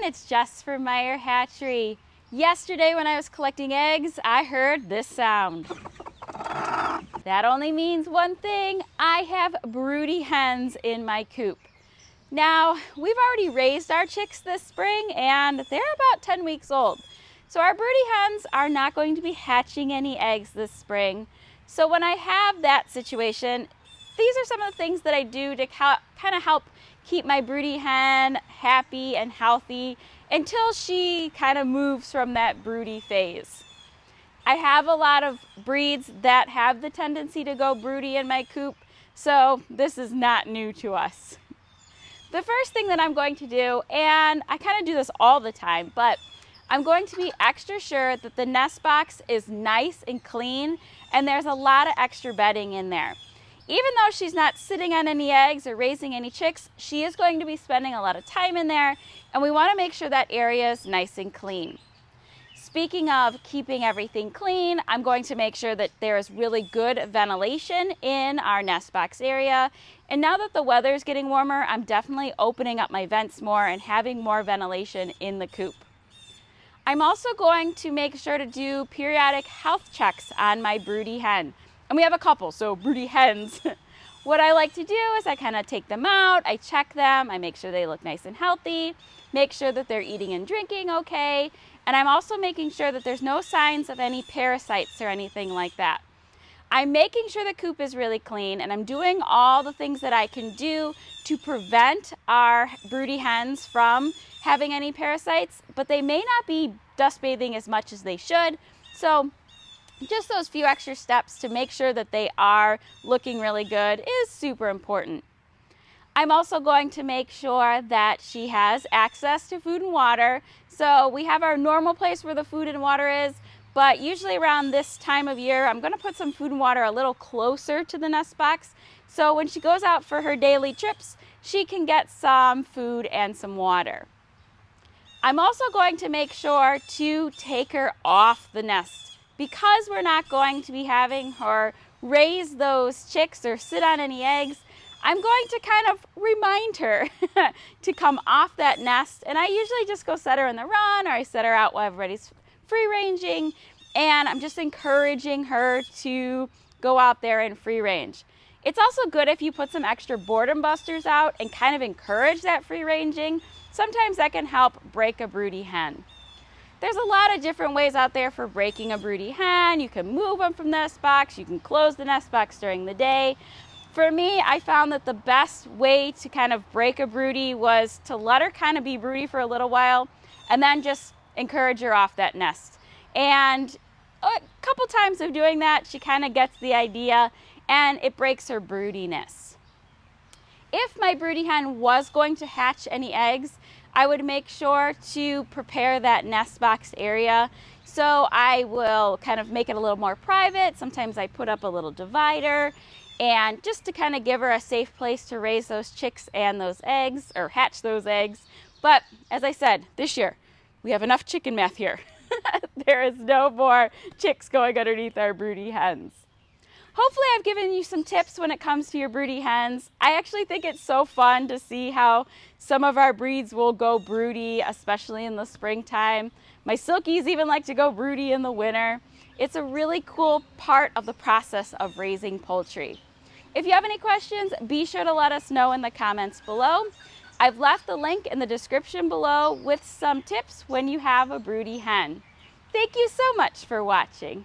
everyone, it's Jess from Meyer Hatchery. Yesterday when I was collecting eggs, I heard this sound. That only means one thing: I have broody hens in my coop. Now, we've already raised our chicks this spring and they're about 10 weeks old. So our broody hens are not going to be hatching any eggs this spring. So when I have that situation, these are some of the things that I do to kind of help keep my broody hen happy and healthy until she kind of moves from that broody phase. I have a lot of breeds that have the tendency to go broody in my coop, so this is not new to us. The first thing that I'm going to do, and I kind of do this all the time, but I'm going to be extra sure that the nest box is nice and clean and there's a lot of extra bedding in there. Even though she's not sitting on any eggs or raising any chicks, she is going to be spending a lot of time in there, and we want to make sure that area is nice and clean. Speaking of keeping everything clean, I'm going to make sure that there is really good ventilation in our nest box area. And now that the weather is getting warmer, I'm definitely opening up my vents more and having more ventilation in the coop. I'm also going to make sure to do periodic health checks on my broody hen. And we have a couple, so broody hens. What I like to do is I kind of take them out, I check them, I make sure they look nice and healthy, make sure that they're eating and drinking okay, and I'm also making sure that there's no signs of any parasites or anything like that. I'm making sure the coop is really clean, and I'm doing all the things that I can do to prevent our broody hens from having any parasites, but they may not be dust bathing as much as they should, so just those few extra steps to make sure that they are looking really good is super important. I'm also going to make sure that she has access to food and water. So we have our normal place where the food and water is, but usually around this time of year, I'm going to put some food and water a little closer to the nest box. So when she goes out for her daily trips, she can get some food and some water. I'm also going to make sure to take her off the nest. Because we're not going to be having her raise those chicks or sit on any eggs, I'm going to kind of remind her to come off that nest. And I usually just go set her in the run, or I set her out while everybody's free ranging. And I'm just encouraging her to go out there and free range. It's also good if you put some extra boredom busters out and kind of encourage that free ranging. Sometimes that can help break a broody hen. There's a lot of different ways out there for breaking a broody hen. You can move them from the nest box. You can close the nest box during the day. For me, I found that the best way to kind of break a broody was to let her kind of be broody for a little while and then just encourage her off that nest. And a couple times of doing that, she kind of gets the idea and it breaks her broodiness. If my broody hen was going to hatch any eggs, I would make sure to prepare that nest box area. So I will kind of make it a little more private. Sometimes I put up a little divider, and just to kind of give her a safe place to raise those chicks and those eggs, or hatch those eggs. But as I said, this year, we have enough chicken math here. There is no more chicks going underneath our broody hens. Hopefully I've given you some tips when it comes to your broody hens. I actually think it's so fun to see how some of our breeds will go broody, especially in the springtime. My silkies even like to go broody in the winter. It's a really cool part of the process of raising poultry. If you have any questions, be sure to let us know in the comments below. I've left the link in the description below with some tips when you have a broody hen. Thank you so much for watching.